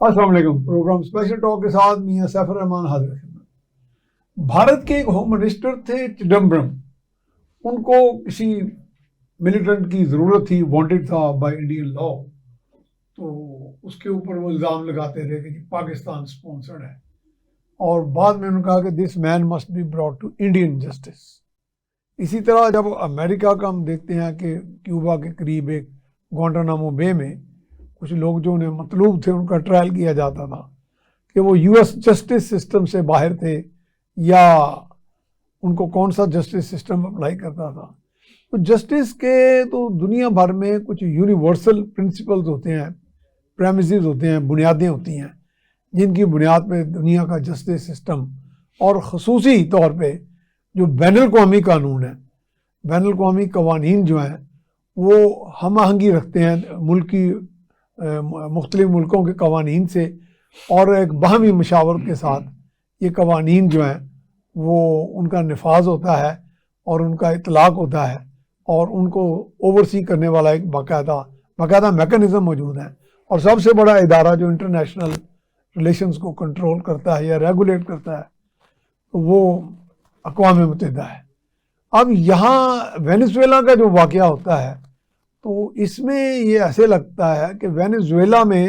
السلام علیکم. Programme special talk کے ساتھ میاں سیف الرحمان حاضر خدمت. بھارت کے ایک ہوم منسٹر تھے چدمبرم. ان کو کسی ملیٹنٹ کی ضرورت تھی, وانٹڈ تھا بائی انڈین لا. تو اس کے اوپر وہ الزام لگاتے تھے کہ پاکستان اسپانسرڈ ہے, اور بعد میں انہوں نے کہا کہ this man must be brought to Indian justice. اسی طرح جب امریکہ کا ہم دیکھتے ہیں کہ کیوبا کے قریب ایک گوانٹانامو بے میں کچھ لوگ جو انہیں مطلوب تھے ان کا ٹرائل کیا جاتا تھا کہ وہ یو ایس جسٹس سسٹم سے باہر تھے یا ان کو کون سا جسٹس سسٹم اپلائی کرتا تھا. تو جسٹس کے تو دنیا بھر میں کچھ یونیورسل پرنسپلز ہوتے ہیں, پریمیسز ہوتے ہیں, بنیادیں ہوتی ہیں جن کی بنیاد پہ دنیا کا جسٹس سسٹم اور خصوصی طور پہ جو بین الاقوامی قانون ہے, بین الاقوامی قوانین جو ہیں وہ ہم آہنگی رکھتے ہیں ملکی مختلف ملکوں کے قوانین سے, اور ایک باہمی مشاورت کے ساتھ یہ قوانین جو ہیں وہ ان کا نفاذ ہوتا ہے اور ان کا اطلاق ہوتا ہے, اور ان کو اوورسی کرنے والا ایک باقاعدہ میکانزم موجود ہے. اور سب سے بڑا ادارہ جو انٹرنیشنل ریلیشنز کو کنٹرول کرتا ہے یا ریگولیٹ کرتا ہے وہ اقوام متحدہ ہے. اب یہاں وینزویلا کا جو واقعہ ہوتا ہے تو اس میں یہ ایسے لگتا ہے کہ وینزویلا میں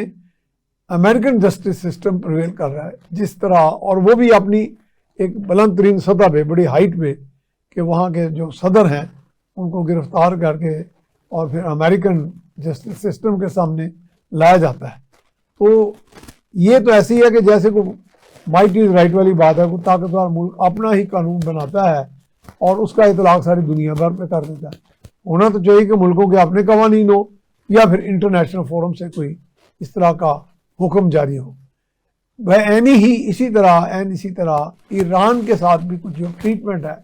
امریکن جسٹس سسٹم پریویل کر رہا ہے جس طرح, اور وہ بھی اپنی ایک بلند ترین سطح پہ, بڑی ہائٹ پہ, کہ وہاں کے جو صدر ہیں ان کو گرفتار کر کے اور پھر امریکن جسٹس سسٹم کے سامنے لایا جاتا ہے. تو یہ تو ایسی ہے کہ جیسے کوئی مائٹ از رائٹ والی بات ہے, کوئی طاقتور ملک اپنا ہی قانون بناتا ہے اور اس کا اطلاق ساری دنیا بھر پہ کر دیتا ہے. ہونا تو چاہیے کہ ملکوں کے اپنے قوانین ہو یا پھر انٹرنیشنل فورم سے کوئی اس طرح کا حکم جاری ہو. اسی طرح ایران کے ساتھ بھی کچھ جو ٹریٹمنٹ ہے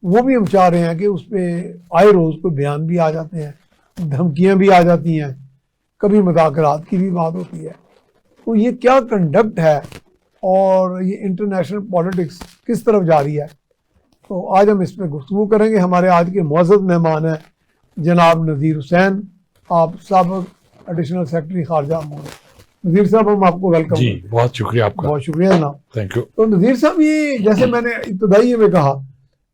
وہ بھی ہم چاہ رہے ہیں کہ اس پہ آئے روز کوئی بیان بھی آ جاتے ہیں, دھمکیاں بھی آ جاتی ہیں, کبھی مذاکرات کی بھی بات ہوتی ہے. تو یہ کیا کنڈکٹ ہے اور یہ انٹرنیشنل پالیٹکس کس طرف جا رہی ہے, تو آج ہم اس پہ گفتگو کریں گے. ہمارے آج کے معزز مہمان ہیں جناب نذیر حسین, آپ سابق ایڈیشنل سیکرٹری خارجہ امور. نذیر صاحب ہم آپ کو ویلکم. جی بہت شکریہ آپ کا. بہت شکریہ جناب. Thank you. تو نذیر صاحب یہ جیسے میں نے ابتدائی میں کہا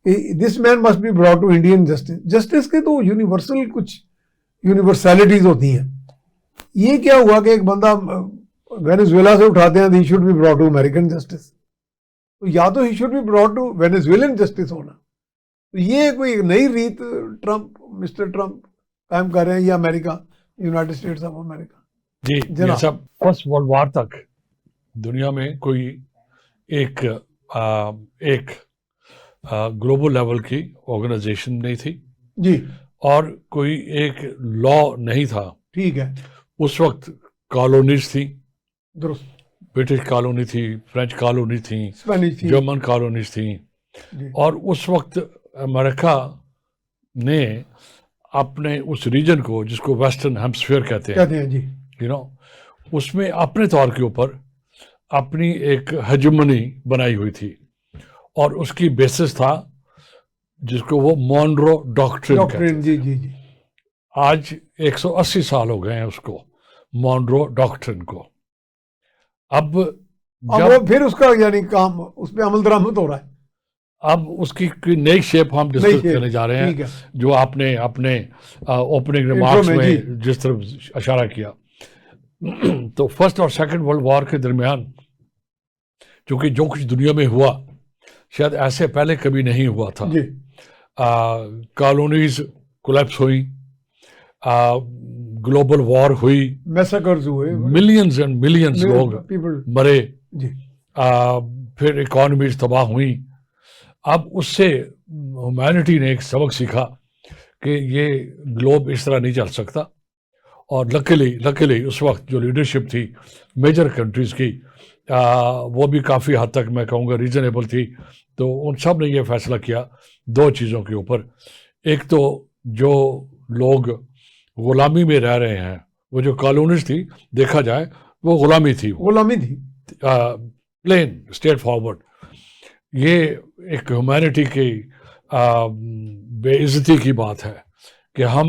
کہ this man must be brought to Indian justice. Justice کے تو یونیورسل کچھ یونیورسلٹیز ہوتی ہیں. یہ کیا ہوا کہ ایک بندہ وینزویلا سے اٹھاتے ہیں they should be brought to American justice. تو یا تو he should be brought to Venezuelan justice ہونا. تو یہ کوئی ایک نئی ریت مسٹر ٹرمپ قائم کر رہے ہیں یا امریکہ, یونائٹڈ اسٹیٹس آف امریکہ. جی یہ سب فرسٹ ورلڈ وار تک دنیا میں کوئی ایک گلوبل لیول کی آرگنائزیشن نہیں تھی جی, اور کوئی ایک لا نہیں تھا. ٹھیک ہے. اس وقت کالونیز تھی, درست, برٹش کالونی تھی, فرینچ کالونی تھیں, اسپینش تھی, جرمن کالونیز تھیں. جی. اور اس وقت امریکہ نے اپنے اس ریجن کو جس کو ویسٹرن ہیمسفیئر کہتے ہیں جی, اس میں اپنے طور کے اوپر اپنی ایک ہیجمنی بنائی ہوئی تھی, اور اس کی بیسس تھا جس کو وہ مونرو ڈاکٹرن کہتے ہیں. جی جی جی. آج 180 سال ہو گئے ہیں اس کو, مونرو ڈاکٹرن کو. اب وہ پھر اس کا یعنی کام اس پہ عمل درآمد ہو رہا ہے. اب اس کی نئی شیپ ہم ڈسکس کرنے جا رہے ہیں, جو آپ نے اپنے اوپننگ ریمارکس میں جس طرف اشارہ کیا. تو فرسٹ اور سیکنڈ ورلڈ وار کے درمیان چونکہ جو کچھ دنیا میں ہوا شاید ایسے پہلے کبھی نہیں ہوا تھا. کالونیز کولیپس ہوئی, گلوبل وار ہوئی, میسیکرز ہوئے, ملینز اینڈ ملینز لوگ مرے, پھر اکانومیز تباہ ہوئیں. اب اس سے ہیومینٹی نے ایک سبق سیکھا کہ یہ گلوب اس طرح نہیں چل سکتا. اور لکیلی اس وقت جو لیڈرشپ تھی میجر کنٹریز کی وہ بھی کافی حد تک میں کہوں گا ریزنیبل تھی. تو ان سب نے یہ فیصلہ کیا دو چیزوں کے اوپر. ایک تو جو لوگ غلامی میں رہ رہے ہیں, وہ جو کالونیز تھی دیکھا جائے وہ غلامی تھی پلین اسٹریٹ فارورڈ. یہ ایک ہیومینٹی کی بے عزتی کی بات ہے کہ ہم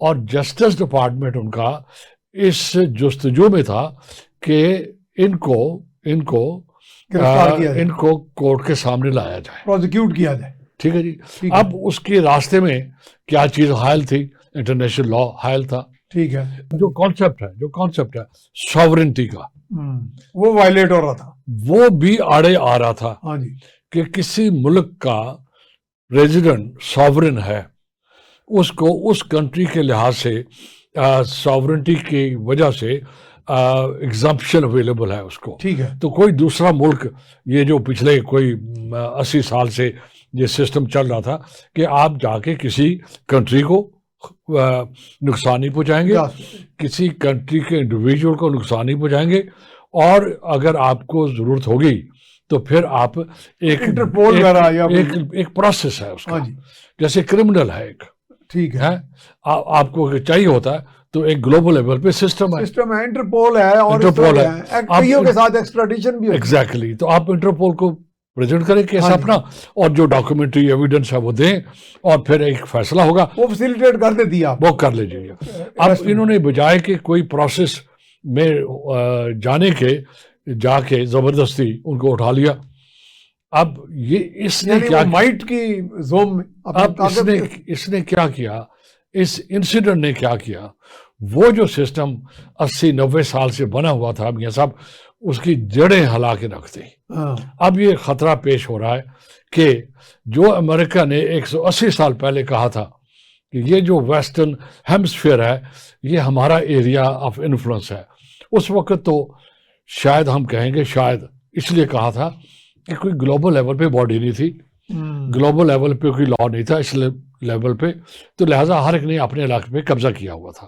اور جسٹس ڈپارٹمنٹ ان کا اس جستجو میں تھا کہ ان کو کورٹ کے سامنے لایا جائے, پروزیکیوٹ کیا جائے. ٹھیک ہے جی. اب اس کے راستے میں کیا چیز حائل تھی؟ انٹرنیشنل لا حائل تھا. ٹھیک ہے. جو کانسیپٹ ہے ساورنٹی کا, وہ وائلیٹ ہو رہا تھا, وہ بھی آڑے آ رہا تھا. ہاں جی. کہ کسی ملک کا ریزیڈنٹ ساورن ہے, اس کو اس کنٹری کے لحاظ سے ساورنٹی کی وجہ سے ایگزمپشن اویلیبل ہے اس کو. ٹھیک ہے. تو کوئی دوسرا ملک, یہ جو پچھلے کوئی 80 سال سے یہ سسٹم چل رہا تھا کہ آپ جا کے کسی کنٹری کو نقصان نہیں پہنچائیں گے, کسی کنٹری کے انڈیویجول کو نقصان نہیں پہنچائیں گے, اور اگر آپ کو ضرورت ہوگی تو پھر آپ ایک پروسیس ہے اس کا, جیسے کرمنل ہے ایک. ٹھیک ہے. آپ کو چاہیے ہوتا ہے تو ایک گلوبل لیول پہ سسٹم ہے, انٹرپول ہے, اور کئیوں کے ساتھ ایکسٹراڈیشن بھی ہے. ایگزیکٹلی. تو آپ انٹرپول کو پریزنٹ کریں کیس اپنا, اور جو ڈاکومنٹری ایویڈنس ہے وہ دیں, اور پھر ایک فیصلہ ہوگا, وہ فیسیلیٹیٹ کر دیتی ہے, وہ کر لیجیے گا. اب انہوں نے بجائے کہ کوئی پروسیس میں جا کے زبردستی ان کو اٹھا لیا. اب یہ اس نے کیا مائٹ کی زوم میں, اب اس نے کیا کیا, اس انسیڈنٹ نے کیا کیا, وہ جو سسٹم 80-90 سال سے بنا ہوا تھا میاں صاحب, اس کی جڑیں ہلا کے رکھ دی. اب یہ خطرہ پیش ہو رہا ہے کہ جو امریکہ نے 180 سال پہلے کہا تھا کہ یہ جو ویسٹرن ہیمسفیئر ہے یہ ہمارا ایریا آف انفلوئنس ہے, اس وقت تو شاید ہم کہیں گے شاید اس لیے کہا تھا کہ کوئی گلوبل لیول پہ باڈی نہیں تھی, گلوبل لیول پہ کوئی لا نہیں تھا اس لیول پہ, تو لہٰذا ہر ایک نے اپنے علاقے پہ قبضہ کیا ہوا تھا.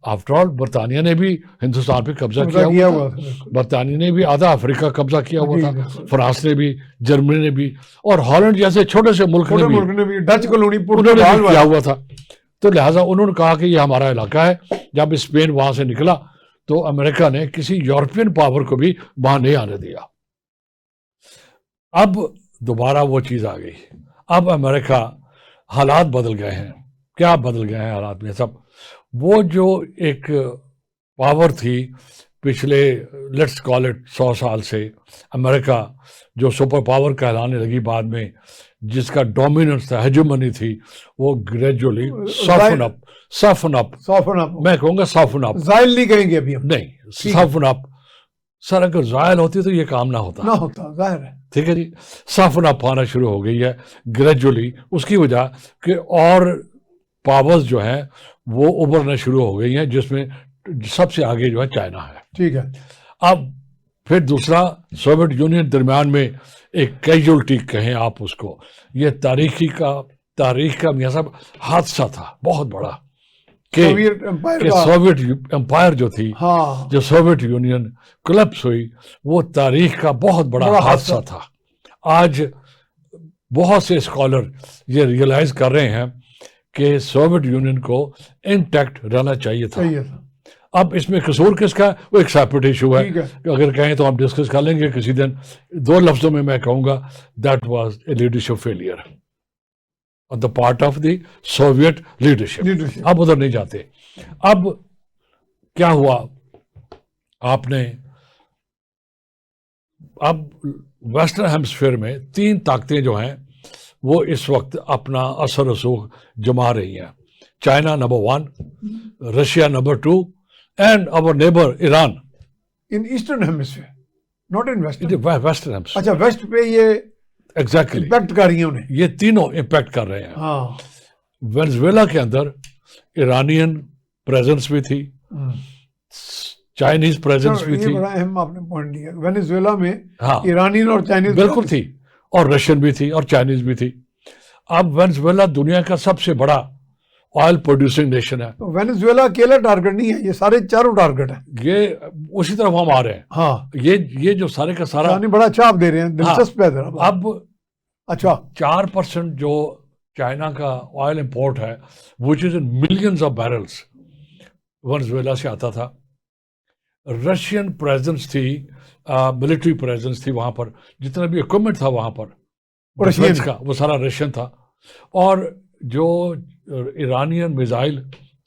آفٹر آل برطانیہ نے بھی ہندوستان پہ قبضہ کیا ہوا تھا, برطانیہ نے بھی آدھا افریقہ قبضہ کیا ہوا تھا, فرانس نے بھی, جرمنی نے بھی, اور ہالینڈ جیسے چھوٹے سے ملک نے بھی ڈچ کالونی کیا ہوا تھا. تو لہٰذا انہوں نے کہا کہ یہ ہمارا علاقہ ہے. جب اسپین وہاں سے نکلا تو امریکہ نے کسی یورپین پاور کو بھی وہاں نہیں آنے دیا. اب دوبارہ وہ چیز آ گئی, اب امریکہ, حالات بدل گئے ہیں. کیا بدل گئے ہیں حالات میں سب؟ وہ جو ایک پاور تھی پچھلے لیٹس کال اٹ 100 سال سے, امریکہ جو سپر پاور کہلانے لگی بعد میں, جس کا ڈومیننس تھا, ہیجمنی تھی, وہ گریجولی سافن اپ, میں کہوں گا سافن اپ, زائل نہیں کہیں گے ابھی ہم, نہیں سافن اپ. سر اگر زائل ہوتی تو یہ کام نہ ہوتا, ظاہر ہے. ٹھیک ہے جی. سافن اپ آنا شروع ہو گئی ہے گریجولی, اس کی وجہ کہ اور پاورز جو ہیں وہ ابھرنا شروع ہو گئی ہیں, جس میں سب سے آگے جو ہے چائنا ہے. ٹھیک ہے. اب پھر دوسرا سوویت یونین درمیان میں ایک کیجولٹی کہیں آپ اس کو, یہ تاریخ کا میاں صاحب حادثہ تھا بہت بڑا, کہ سوویت امپائر جو تھی, جو سوویت یونین کولپس ہوئی, وہ تاریخ کا بہت بڑا حادثہ تھا. آج بہت سے اسکالر یہ ریئلائز کر رہے ہیں کہ سوویت یونین کو انٹیکٹ رہنا چاہیے تھا. اب اس میں قصور کس کا ہے, وہ ایک سیپریٹ ایشو ہے, اگر کہیں تو ہم ڈسکس کر لیں گے کسی دن. 2 لفظوں میں کہوں گا that was a leadership failure on the part of the Soviet leadership. اب ادھر نہیں جاتے. اب کیا ہوا, آپ نے اب ویسٹرن ہیمسفیئر میں 3 طاقتیں جو ہیں وہ اس وقت اپنا اثر رسوخ جما رہی ہیں. China number 1, Russia number 2, and our neighbor Iran. In Eastern Hemisphere, not in Western. Western Hemisphere. اچھا, ویسٹ پہ یہ ایگزیکٹلی امپیکٹ کر رہی ہیں انہیں. یہ تینوں امپیکٹ کر رہے ہیں. وینزویلا کے اندر ایرانین پریزنس بھی تھی, چائنیز پریزنس بھی تھی. یہ بڑا اہم آپ نے پوائنٹ دیا. وینزویلا میں ایرانین اور چائنیز بالکل تھی, اور رشین بھی تھی, اور چائنیز بھی تھی. اب وینزویلا دنیا کا سب سے بڑا آئل پروڈیوسنگ نیشن ہے. وینزویلا اکیلا ٹارگٹ نہیں ہے, یہ سارے چاروں ٹارگٹ ہیں. یہ اسی طرف ہم آ رہے ہیں. ہاں, یہ جو سارے کا سارا بڑا اچھا آپ دے رہے ہیں, دلچسپ ہے. اب اچھا 4% جو چائنا کا آئل امپورٹ ہے, which is in millions of barrels, ونزویلا سے آتا تھا. رشین پریزنس تھی, ملٹری پریزنس تھی وہاں پر, جتنا بھی اکوپمنٹ تھا وہاں پر ڈیفنس کا وہ سارا رشین تھا. اور جو Iranian missile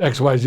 XYZ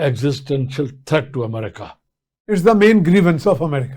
existential threat to America. It's the main grievance of America.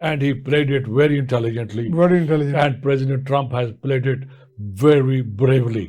and he played it very intelligently, and President Trump has played it very bravely.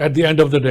at the end of the day,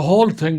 whole thing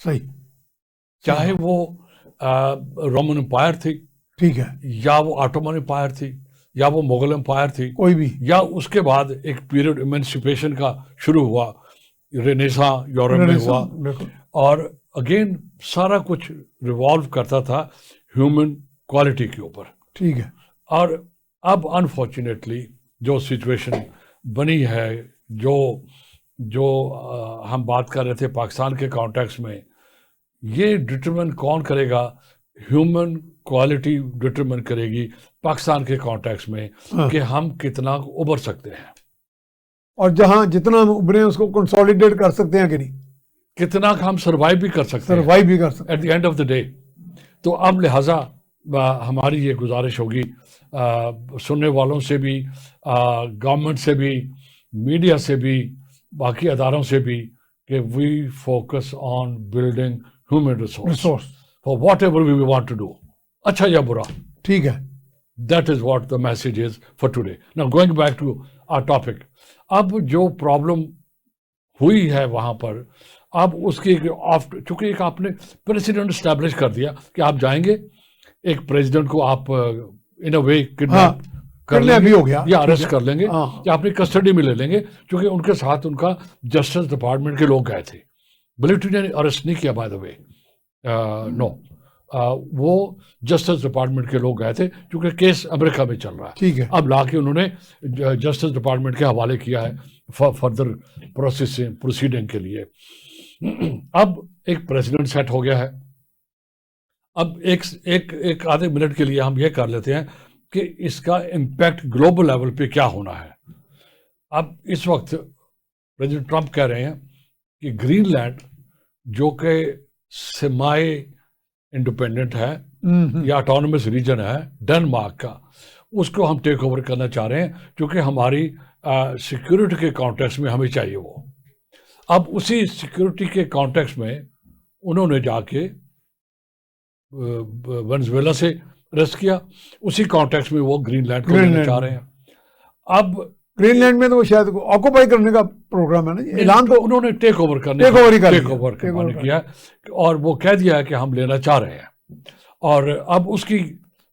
صحیح. چاہے وہ Roman umpire تھی, ٹھیک ہے, یا وہ ottoman umpire تھی, یا وہ مغل امپائر تھی, کوئی بھی, یا اس کے بعد ایک پیریڈ ایمنسپیشن کا شروع ہوا, رینیساں یورپ میں ہوا, اور اگین سارا کچھ ریوالو کرتا تھا ہیومن کوالٹی کے اوپر. ٹھیک ہے. اور اب انفارچونیٹلی جو سچویشن بنی ہے, جو ہم بات کر رہے تھے پاکستان کے کانٹیکس میں, یہ ڈٹرمن کون کرے گا؟ ہیومن کوالٹی ڈٹرمن کرے گی پاکستان کے کانٹیکس میں کہ ہم کتنا ابھر سکتے ہیں, اور جہاں جتنا ہم ابھرے اس کو کنسولیڈیٹ کر سکتے ہیں کہ نہیں, کتنا ہم سروائیو بھی کر سکتے ہیں at the end of the day. تو اب لہٰذا ہماری یہ گزارش ہوگی سننے والوں سے بھی, گورنمنٹ سے بھی, میڈیا سے بھی, باقی اداروں سے بھی, کہ we focus on building human resource for whatever we want to do, اچھا یا برا. ٹھیک ہے. That is what the message is for today. Now going back to our topic. اب جو پرابلم ہوئی ہے وہاں پر, اب اس کی چونکہ ایک آپ نے پریسیڈنٹ اسٹیبلش کر دیا کہ آپ جائیں گے, ایک پریزیڈنٹ کو آپ ان اے وے کڈنیپ کر لیں گے یا اریسٹ کر لیں گے یا اپنی کسٹڈی میں لے لیں گے, کیونکہ ان کے ساتھ ان کا جسٹس ڈپارٹمنٹ کے لوگ گئے تھے. ملٹری نے اریسٹ نہیں کیا بائی دا وے, نو, وہ جسٹس ڈپارٹمنٹ کے لوگ گئے تھے کیونکہ کیس امریکہ میں چل رہا ہے. ٹھیک ہے. اب لا کے انہوں نے جسٹس ڈپارٹمنٹ کے حوالے کیا ہے فردر پروسیڈنگ کے لیے. اب ایک پریزیڈنٹ سیٹ ہو گیا ہے. اب ایک آدھے منٹ کے لیے ہم یہ کر لیتے ہیں کہ اس کا امپیکٹ گلوبل لیول پہ کیا ہونا ہے. اب اس وقت پریزیڈنٹ ٹرمپ کہہ رہے ہیں کہ گرین لینڈ جو کہ سیمائی انڈیپینڈنٹ ہے یا آٹونومس ریجن ہے ڈنمارک کا, اس کو ہم ٹیک اوور کرنا چاہ رہے ہیں کیونکہ ہماری سیکورٹی کے کانٹیکس میں ہمیں چاہیے وہ. اب اسی سیکورٹی کے کانٹیکس میں انہوں نے جا کے ونزویلا سے ریسٹ کیا, اسی کانٹیکس میں وہ گرین لینڈ کو لینا چاہ رہے ہیں. اب گرین لینڈ میں تو وہ شاید آکوپائی کرنے کا پروگرام ہے نا, اعلان تو انہوں نے ٹیک اوور کرنے کیا, اور وہ کہہ دیا ہے کہ ہم لینا چاہ رہے ہیں. اور اب اس کی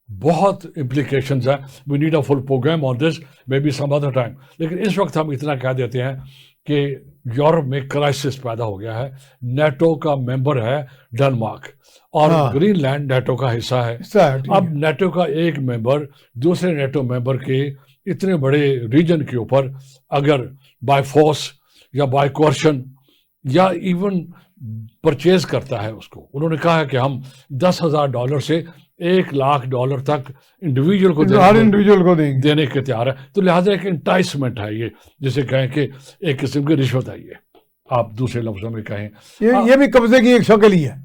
بہت امپلیکیشنز ہیں. We need a full programme on this, maybe some other time. لیکن اس وقت ہم اتنا کہہ دیتے ہیں کہ یورپ میں کرائسس پیدا ہو گیا ہے. نیٹو کا ممبر ہے ڈنمارک, اور گرین لینڈ نیٹو کا حصہ ہے. اب نیٹو کا ایک ممبر دوسرے نیٹو ممبر کے اتنے بڑے ریجن کے اوپر اگر بائی فورس یا بائی کوئرشن یا ایون پرچیز کرتا ہے اس کو, انہوں نے کہا ہے کہ ہم $10,000 سے $100,000 تک انڈیویجول کو دینے کے تیار ہے. تو لہٰذا ایک انٹائسمنٹ ہے یہ, جسے کہیں کہ ایک قسم کی رشوت ہے. یہ آپ دوسرے لفظوں میں کہیں یہ بھی قبضے کی ایک شکل ہی ہے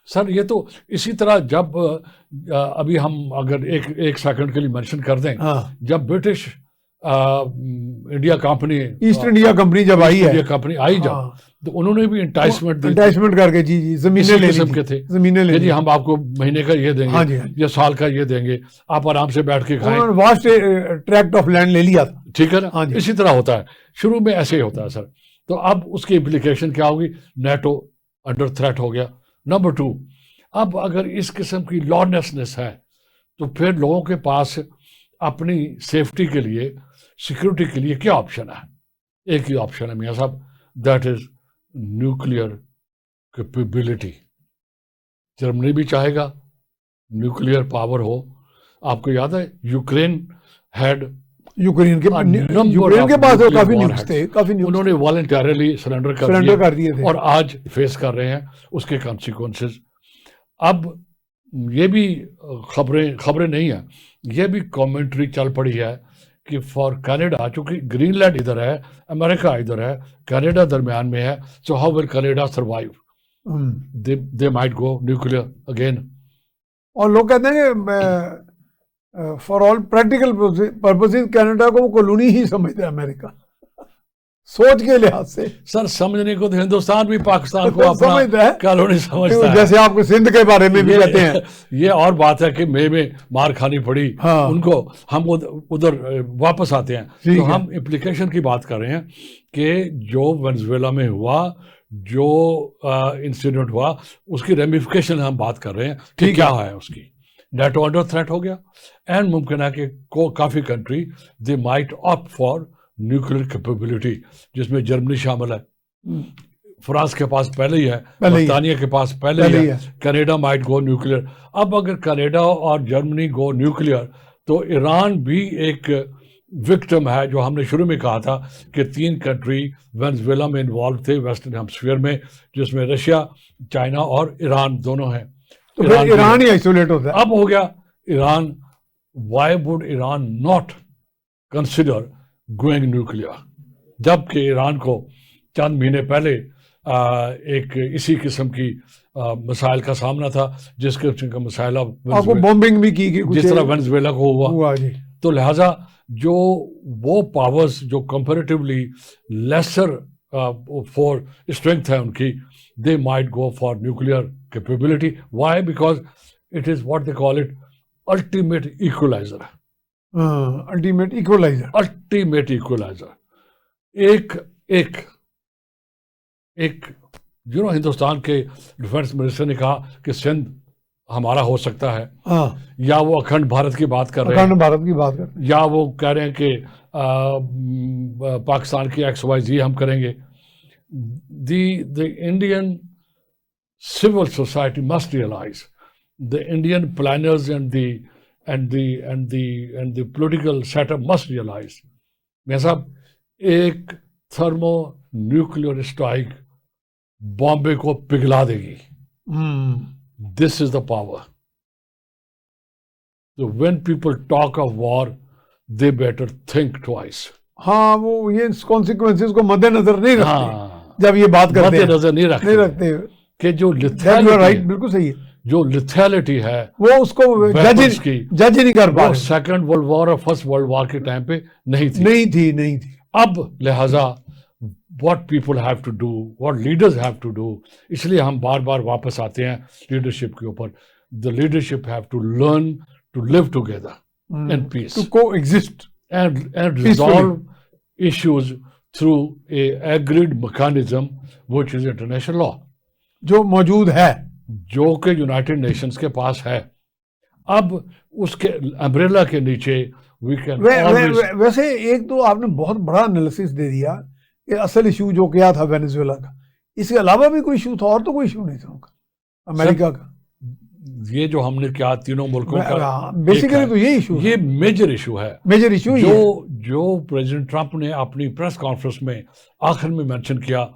سر. یہ تو اسی طرح جب ابھی ہم اگر ایک سیکنڈ کے لیے مینشن کر دیں, جب British India company East India company جب آئی جب, تو انہوں نے بھی انٹائسمنٹ کر کے جی زمینیں لے قسم کے تھے, جی ہم آپ کو مہینے کا یہ دیں گے یا سال کا یہ دیں گے, آپ آرام سے بیٹھ کے کھائیں. واسٹ ٹریکٹ آف لینڈ لے لیا تھا. ٹھیک ہے نا, اسی طرح ہوتا ہے شروع میں, ایسے ہی ہوتا ہے سر. تو اب اس کی امپلیکیشن کیا ہوگی؟ نیٹو انڈر تھریٹ ہو گیا. نمبر 2, اب اگر اس قسم کی لارڈنیسنس ہے تو پھر لوگوں کے پاس اپنی سیفٹی کے لیے, سیکورٹی کے لیے کیا آپشن ہے؟ ایک ہی آپشن ہے میاں صاحب, that is nuclear capability. Germany بھی چاہے گا نیوکلیئر پاور ہو. آپ کو یاد ہے یوکرین یوکرین کے پاس کافی نیوز تھے, انہوں نے والنٹیرلی سرنڈر کر دیے اور آج فیس کر رہے ہیں اس کے کانسیکوینسز. اب یہ بھی خبریں نہیں ہیں, یہ بھی کامنٹری چل پڑی ہے کہ فار کینیڈا, چونکہ گرین لینڈ ادھر ہے, امریکہ ادھر ہے, کینیڈا درمیان میں ہے, so how will Canada survive? They might go nuclear again. اور لوگ کہتے ہیں کہ for all practical purposes Canada کو وہ کالونی ہی سمجھتے ہیں امریکہ, سوچ کے لحاظ سے. سر سمجھنے کو تو ہندوستان بھی پاکستان کو اپنا کالونی سمجھتا ہے, جیسے آپ کو سندھ کے بارے میں بھی کہتے ہیں. یہ اور بات ہے کہ میں مار کھانی پڑی ان کو, ہم ادھر واپس آتے ہیں. تو ہم امپلیکیشن کی بات کر رہے ہیں کہ جو ونزویلا میں ہوا, جو انسیڈنٹ ہوا اس کی ریمیفیکیشن ہم بات کر رہے ہیں کہ کیا ہے اس کی. نیٹو انڈر تھریٹ ہو گیا اینڈ ممکن ہے کہ کافی country they might opt for nuclear capability, جس میں جرمنی شامل ہے، فرانس کے پاس پہلے ہی ہے، برطانیہ کے پاس پہلے ہی ہے، کینیڈا مائٹ گو نیوکلیر. اب اگر کینیڈا اور جرمنی گو نیوکلیر تو ایران بھی ایک وکٹم ہے، جو ہم نے شروع میں کہا تھا کہ 3 کنٹری وینزویلا میں انوالو تھے ویسٹرن ہیمسفیئر میں، جس میں رشیا، چائنا اور ایران دونوں ہیں. تو ایران ہی آئسولیٹ ہوتا ہے. اب ہو گیا Iran. Y would Iran not consider going nuclear, جبکہ ایران کو چند مہینے پہلے ایک اسی قسم کی مسائل کا سامنا تھا، جس قسم کا مسائل بومبنگ بھی کی جس طرح وینزویلا کو ہوا. تو لہٰذا جو وہ پاورز جو کمپیریٹیولی لیسر فور اسٹرینتھ ہے ان کی، they might go for nuclear capability. Why? Because it is what they call it ultimate equalizer. Ultimate equalizer. Ultimate equalizer. ایک ہندوستان کے ڈیفینس منسٹر نے کہا کہ سندھ ہمارا ہو سکتا ہے، یا وہ اکھنڈ بھارت کی بات کر رہے ہیں، یا وہ کہہ رہے ہیں کہ پاکستان کی XYZ ہم کریں گے. The Indian civil society must realize, the Indian planners and the political setup must realize, میں صاحب ایک تھرمو نیوکلیئر اسٹرائک بامبے کو پگھلا دے گی. This is the power. So when people talk of war, they better think twice. ہاں، وہ یہ consequences کو مد نظر نہیں رکھتے جب یہ بات کرتے ہیں، مد نظر نہیں رکھتے کہ جو بالکل صحیح ہے، جو لیتھیلٹی ہے وہ اس کو جج نہیں کر پا رہے. سیکنڈ ورلڈ وار اور فرسٹ ورلڈ وار کے ٹائم پہ نہیں تھی. اب لہٰذا what people have to do, what leaders have to do، اس لیے ہم بار بار واپس آتے ہیں لیڈرشپ کے اوپر. The leadership have to learn to live together in peace, to coexist and resolve issues through a agreed mechanism which is international law، جو موجود ہے، جو کہ یونائٹڈ نیشنز کے پاس ہے. اب اس کے امبریلا کے نیچے we can always. ویسے ایک تو آپ نے بہت بڑا انالیسس دے دیا کہ اصل ایشو جو کیا تھا وینزویلا کا، اس کے علاوہ بھی کوئی ایشو تھا؟ اور تو کوئی ایشو نہیں تھا ان کا، امریکہ کا. یہ جو ہم نے کیا تینوں ملکوں کا بیسیکلی تو یہ ایشو، یہ میجر ایشو ہے. میجر ایشو جو پریزیڈنٹ ٹرمپ نے اپنی پریس کانفرنس میں آخر میں مینشن کیا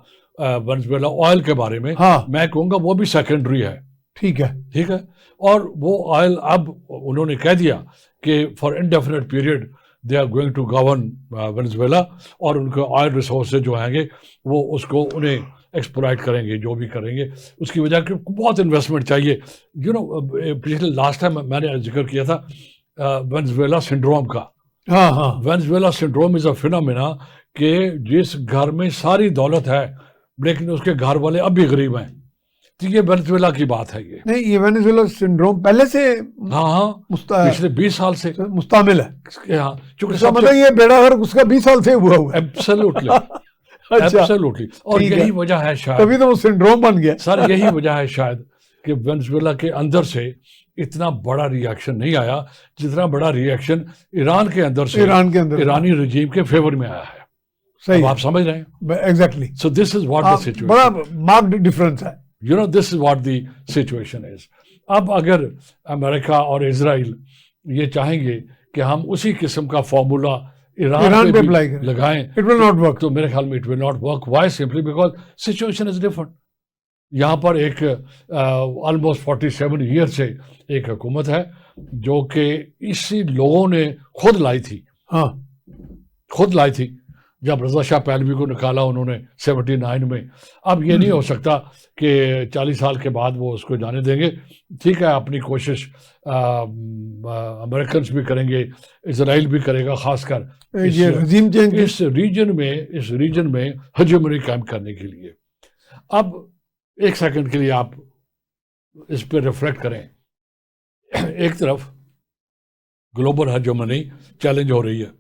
وینزویلا آئل کے بارے میں، میں کہوں گا وہ بھی سیکنڈری ہے. ٹھیک ہے. اور وہ آئل اب انہوں نے کہہ دیا کہ for indefinite period they are going to govern Venezuela, اور ان کے آئل ریسورسز جو آئیں گے وہ اس کو انہیں ایکسپلائٹ کریں گے، جو بھی کریں گے. اس کی وجہ کہ بہت انویسٹمنٹ چاہیے. پچھلے لاسٹ ٹائم میں نے ذکر کیا تھا وینزویلا سنڈروم کا. Venezuela syndrome is a phenomena کہ جس گھر میں ساری دولت ہے لیکن اس کے گھر والے اب بھی غریب ہیں. تو یہ وینزویلا کی بات ہے. یہ نہیں، یہ وینزویلا سنڈروم پہلے سے پچھلے 20 سال سے مستعمل ہے. چونکہ مطلب یہ بیڑا گھر اس کا 20 سال سے ہوا ہے. ایبسلیوٹلی. اور یہی وجہ ہے شاید، تبھی تو وہ سنڈروم بن گیا. سر یہی وجہ ہے شاید کہ وینزویلا کے اندر سے اتنا بڑا ری ایکشن نہیں آیا جتنا بڑا ری ایکشن ایران کے اندر سے ایرانی رجیم کے فیور میں آیا ہے. صحیح، آپ سمجھ رہے ہیں؟ Exactly. So this is what the situation. بڑا مارکڈ ڈفرنس ہے. this is what the situation is. اب اگر امریکہ اور اسرائیل یہ چاہیں گے کہ ہم اسی قسم کا فارمولا ایران پہ لگائیں، it will not work. تو میرے خیال میں it will not work. Why? Simply because situation is different. یہاں پر ایک almost 47 years سے ایک حکومت ہے جو کہ اسی لوگوں نے خود لائی تھی جب رضا شاہ پہلوی کو نکالا انہوں نے 79 میں. اب یہ نہیں ہو سکتا کہ 40 سال کے بعد وہ اس کو جانے دیں گے. ٹھیک ہے، اپنی کوشش امریکنز بھی کریں گے، اسرائیل بھی کرے گا، خاص کر اس ریجن میں ہیجمونی قائم کرنے کے لیے. اب ایک سیکنڈ کے لیے آپ اس پہ ریفلیکٹ کریں. ایک طرف گلوبل ہیجمونی چیلنج ہو رہی ہے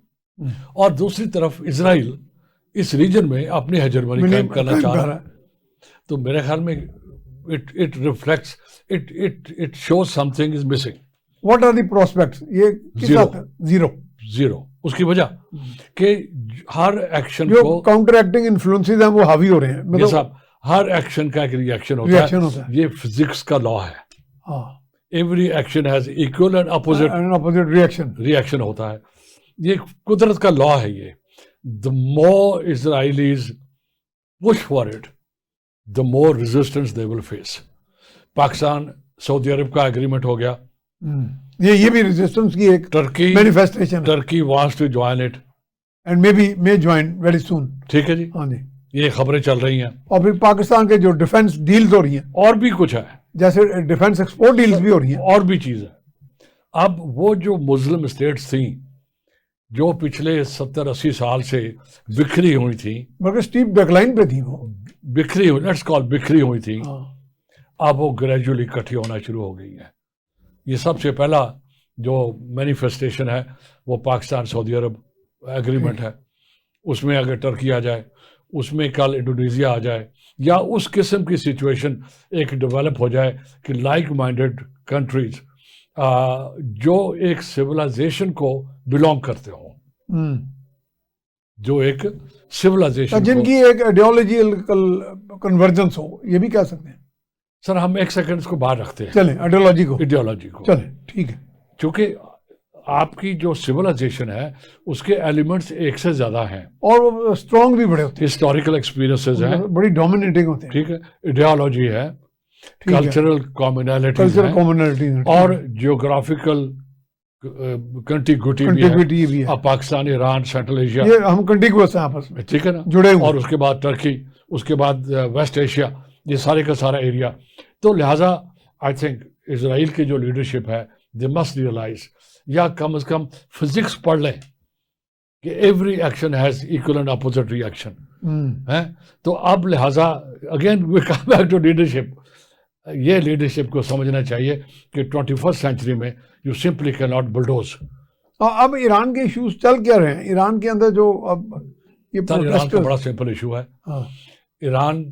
اور دوسری طرف اسرائیل اس ریجن میں اپنی ہیجمونی قائم کرنا چاہ رہا ہے. تو میرے خیال میں it reflects, it shows something is missing. What are the prospects? یہ کس Zero. بات ہے؟ زیرو. اس کی وجہ کہ ہر ایکشن جو کو کاؤنٹر ایکٹنگ انفلوئنسز ہیں وہ حاوی ہو رہے ہیں. یہ صاحب ہر ایکشن کا ایک ریئیکشن ہوتا ہے. یہ فزکس کا لا ہے. ہاں. Every action has equal and opposite reaction ہوتا ہے. یہ قدرت کا لا ہے. یہ the more Israelis push for it, the more resistance they will face. Pakistan سعودی عرب کا اگریمنٹ ہو گیا. یہ بھی ریزسٹنس کی ایک Turkey manifestation. Turkey wants to join it. And may join very soon. ٹھیک ہے جی. ہاں جی. یہ خبریں چل رہی ہیں. اور پھر پاکستان کے جو ڈیفینس ڈیلز ہو رہی ہیں اور بھی کچھ ہے, جیسے ڈیفینس ایکسپورٹ ڈیلز بھی ہو رہی ہیں. اور بھی چیز ہے. اب وہ جو مسلم اسٹیٹس تھیں جو پچھلے 70-80 سال سے بکھری ہوئی تھیں, بلکہ اسٹیپ ڈیکلائن پہ تھی, وہ بکھری ہوئی, لیٹس کال بکھری ہوئی تھیں, اب وہ گریجولی اکٹھی ہونا شروع ہو گئی ہیں. یہ سب سے پہلا جو مینیفیسٹیشن ہے وہ پاکستان سعودی عرب ایگریمنٹ ہے. اس میں اگر ٹرکی آ جائے, اس میں کل انڈونیزیا آ جائے, یا اس قسم کی سچویشن ایک ڈیولپ ہو جائے کہ لائک مائنڈیڈ کنٹریز جو ایک سویلائزیشن کو بلونگ کرتے ہوں, جو ایک سویلائزیشن جن کی ایک آئیڈیالوجیکل کنورجنس ہو, یہ بھی کہہ سکتے ہیں. سر ہم ایک سیکنڈ کو باہر رکھتے ہیں, چلیں آئیڈیالوجی کو چلیں ٹھیک ہے. چونکہ آپ کی جو سویلائزیشن ہے اس کے ایلیمنٹس ایک سے زیادہ ہیں, اور وہ اسٹرانگ بھی بڑے ہوتے ہیں, ہسٹوریکل ایکسپیرینسز ہیں, بڑی ڈومینیٹنگ ہوتے ہیں. ٹھیک ہے, ایڈیالوجی ہے, کلچرل کامنالٹیز ہیں, اور جیوگرافیکل کنٹیگوٹی بھی ہے. اب پاکستان, ایران, سینٹرل ایشیا, یہ ہم کنٹیگوس ہیں آپس میں, ٹھیک ہے نا, جڑے ہوئے. اور اس کے بعد ٹرکی, اس کے بعد ویسٹ ایشیا, یہ سارے کا سارا ایریا. تو لہٰذا آئی تھنک اسرائیل کی جو لیڈرشپ ہے دے مسٹ ریئلائز, یا کم از کم فزکس پڑھ لیں کہ every action has equal and opposite reaction. تو اب لہٰذا again we come back to leadership. یہ لیڈرشپ کو سمجھنا چاہیے کہ 21st سینچری میں یو سمپلی کی ناٹ بلڈوز. اب ایران کے ایشوز چل کیا رہے ہیں ایران کے اندر؟ جو اب یہ ایران کا بڑا سمپل ایشو ہے. ایران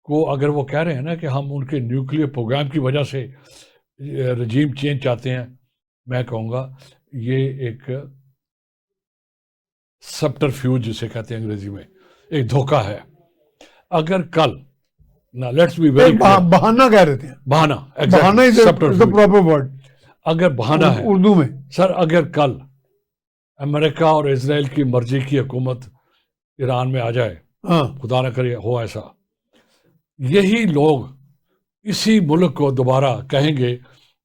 کو اگر وہ کہہ رہے ہیں نا کہ ہم ان کے نیوکلیئر پروگرام کی وجہ سے رجیم چینج چاہتے ہیں, میں کہوں گا یہ ایک سبٹرفیوج جسے کہتے ہیں انگریزی میں, ایک دھوکہ ہے. اگر کل لیٹس بی ویری بہانہ کہہ رہے تھے, اگر بہانہ ہے اردو میں سر, اگر کل امریکہ اور اسرائیل کی مرضی کی حکومت ایران میں آ جائے, خدا نہ کرے ہو ایسا, یہی لوگ اسی ملک کو دوبارہ کہیں گے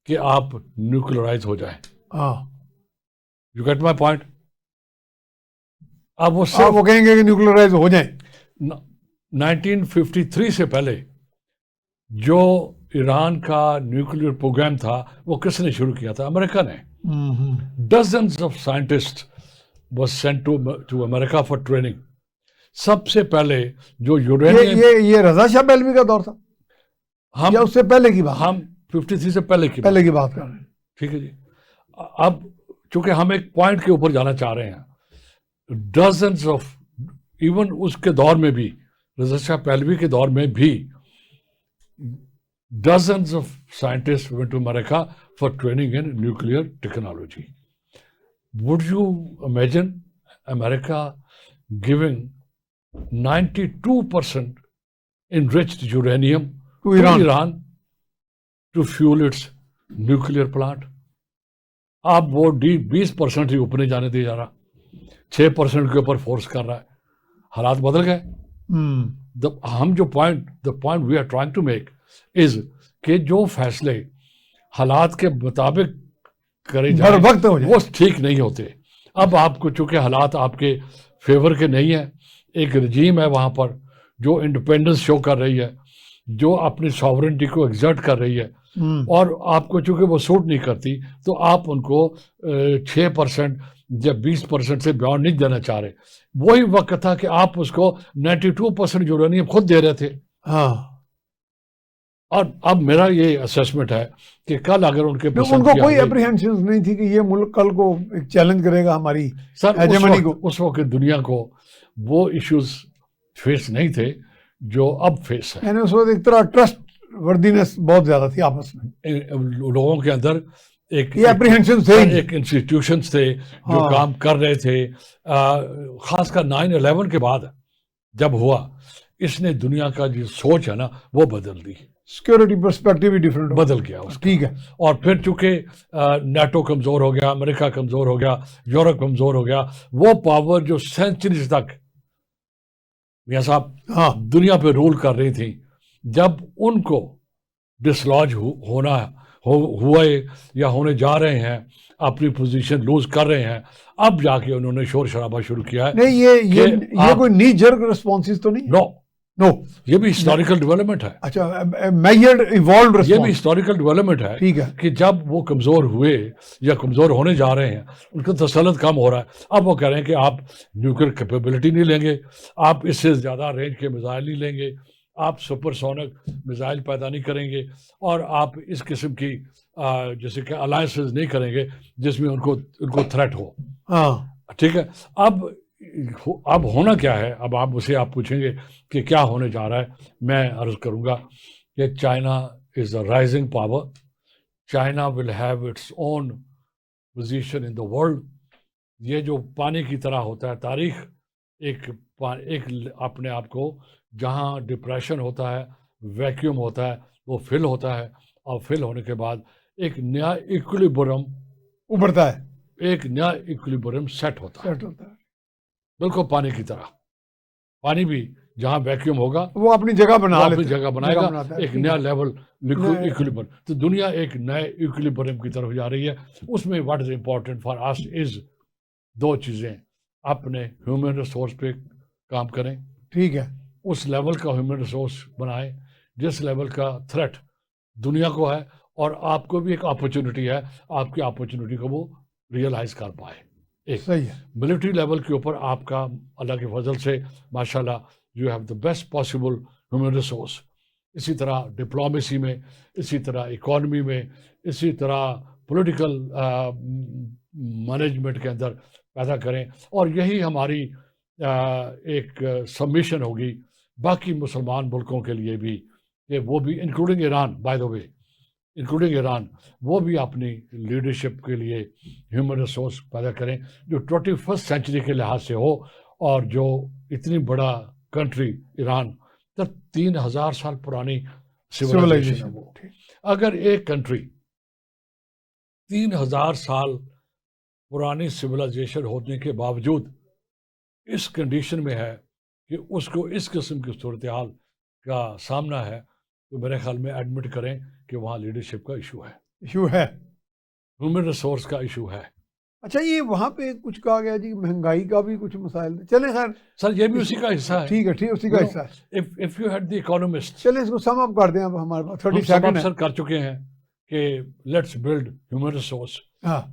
کہ آپ نیوکلرائز ہو جائیں. You get my point. اب وہ کہیں گے کہ نیوکلرائز ہو جائیں. 1953 سے پہلے جو ایران کا نیوکلیئر پروگرام تھا وہ کس نے شروع کیا تھا؟ امریکہ نے. Dozens of scientist was sent to America for training. سب سے پہلے جو یورینیم, یہ رضا شاہ پہلوی کا دور تھا, ہم اس سے پہلے کی بات, ہم 53 سے پہلے کی بات کر رہے ہیں. ٹھیک ہے جی. اب چونکہ ہم ایک پوائنٹ کے اوپر جانا چاہ رہے ہیں, ڈزنس آف, ایون اس کے دور میں بھی, رضا شاہ پہلوی کے دور میں بھی, dozens of scientists went to America for training in nuclear technology. Would you imagine America giving 92% enriched uranium to Iran to fuel its nuclear plant? اب وہ 20% ہی اوپر نہیں جانے دیا جا رہا, 6% کے اوپر فورس کر رہا ہے. حالات بدل گئے. ہم جو point we are trying to make is کہ جو فیصلے حالات کے مطابق کرے جائیں وہ ٹھیک نہیں ہوتے. اب آپ کو چونکہ حالات آپ کے فیور کے نہیں ہیں, ایک رجیم ہے وہاں پر جو انڈیپینڈنس شو کر رہی ہے, جو اپنی ساورنٹی کو ایگزرٹ کر رہی ہے, اور آپ کو چونکہ وہ سوٹ نہیں کرتی تو آپ ان کو 6% یا 20% سے بیانڈ نہیں دینا چاہ رہے. وہی وقت تھا کہ آپ اس کو 92% یورینیم خود دے رہے تھے. اور اب میرا یہ اسیسمنٹ ہے کہ کل اگر ان کے ان کو کوئی اپریہنشن نہیں تھی کہ یہ ملک کل کو ایک چیلنج کرے گا ہماری ہیجمنی کو. اس وقت دنیا کو وہ ایشوز فیس نہیں تھے جو اب فیس ہے. یعنی اس وقت ایک طرح ٹرسٹ وردینس بہت زیادہ تھی آپس میں لوگوں کے اندر ایک انسٹیٹیوشنز تھے جو کام کر رہے تھے. خاص کر 9/11 کے بعد جب ہوا اس نے دنیا کا جو سوچ ہے نا وہ بدل دی. سیکورٹی پرسپیکٹو بھی ڈیفرنٹ بدل گیا اس کا. ٹھیک ہے. اور پھر چونکہ نیٹو کمزور ہو گیا, امریکہ کمزور ہو گیا, یورپ کمزور ہو گیا, وہ پاور جو سینچریز تک میاں صاحب دنیا پہ رول کر رہی تھی, جب ان کو ڈسلوج ہوئے یا ہونے جا رہے ہیں, اپنی پوزیشن لوز کر رہے ہیں, اب جا کے انہوں نے شور شرابہ شروع کیا ہے. نہیں یہ کوئی نی جرک رسپانسز تو نہیں؟ نو, یہ بھی ہسٹوریکل ڈیولپمنٹ ہے. اچھا, میجرڈ ایوالوڈ رسپانس. یہ بھی ہسٹوریکل ڈیولپمنٹ ہے. ٹھیک ہے. کہ جب وہ کمزور ہوئے یا کمزور ہونے جا رہے ہیں, ان کا تسلط کم ہو رہا ہے, اب وہ کہہ رہے ہیں کہ آپ نیوکلیر کیپیبلٹی نہیں لیں گے, آپ اس سے زیادہ رینج کے میزائل نہیں لیں گے, آپ سپر سونک میزائل پیدا نہیں کریں گے, اور آپ اس قسم کی جیسے کہ الائنسز نہیں کریں گے جس میں ان کو تھریٹ ہو. ٹھیک ہے. اب ہونا کیا ہے؟ اب آپ پوچھیں گے کہ کیا ہونے جا رہا ہے. میں عرض کروں گا کہ China is a rising power. China will have its own position in the world. یہ جو پانی کی طرح ہوتا ہے تاریخ, ایک اپنے آپ کو جہاں ڈپریشن ہوتا ہے, ویکیوم ہوتا ہے, وہ فل ہوتا ہے, اور فل ہونے کے بعد ایک نیا ایکولیبرم ابھرتا ہے, ایک نیا ایکولیبرم سیٹ ہوتا ہے, بالکل پانی کی طرح. پانی بھی جہاں ویکیوم ہوگا وہ اپنی جگہ بنائے گا, ایک نیا لیول ایکولیبرم. تو دنیا ایک نئے ایکولیبرم کی طرف جا رہی ہے. اس میں واٹ از امپورٹنٹ فار اس از دو چیزیں. اپنے ہیومن ریسورس پہ کام کریں. ٹھیک ہے. اس لیول کا ہیومن ریسورس بنائیں جس لیول کا تھریٹ دنیا کو ہے, اور آپ کو بھی ایک اپرچونٹی ہے, آپ کی اپرچونٹی کو وہ ریئلائز کر پائے. ایک ملٹری لیول کے اوپر آپ کا اللہ کے فضل سے ماشاءاللہ you have the best possible human resource. اسی طرح ڈپلومیسی میں, اسی طرح اکانومی میں, اسی طرح پولیٹیکل مینجمنٹ کے اندر پیدا کریں. اور یہی ہماری ایک سبمیشن ہوگی باقی مسلمان ملکوں کے لیے بھی, کہ وہ بھی including Iran, by the way including Iran, وہ بھی اپنی لیڈرشپ کے لیے ہیومن ریسورس پیدا کریں جو 21 سینچری کے لحاظ سے ہو, اور جو اتنی بڑا کنٹری ایران 3000 سال پرانی سیولائزیشن ہو. اگر ایک کنٹری 3000 سال پرانی سیولائزیشن ہونے کے باوجود اس کنڈیشن میں ہے کہ اس کو اس قسم کی صورتحال کا سامنا ہے, تو میرے خیال میں ایڈمٹ کریں کہ وہاں لیڈرشپ کا ایشو ہے, ہیومن ریسورس کا ایشو ہے. اچھا, یہ وہاں پہ کچھ کہا گیا جی مہنگائی کا بھی کچھ مسائل تھے. چلیں خیر سر, یہ بھی اسی کا حصہ ہے. ٹھیک ہے, اسی کا حصہ ہے. If you had the economist, چلیں اس کو سم اپ کر دیں. اب ہمارے پاس 30 سیکنڈ سر کر چکے ہیں کہ let's build human resource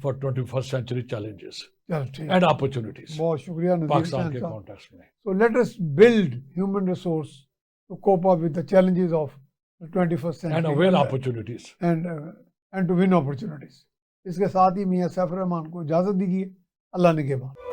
for 21st century challenges and opportunities. بہت شکریہ پاکستان کے کانٹیکسٹ میں. So let us build human resource to cope up with the challenges of the 21st century and avail opportunities and to win opportunities. اس کے ساتھ ہی میاں safe الرحمان کو اجازت دیجیے. اللہ نگہبان.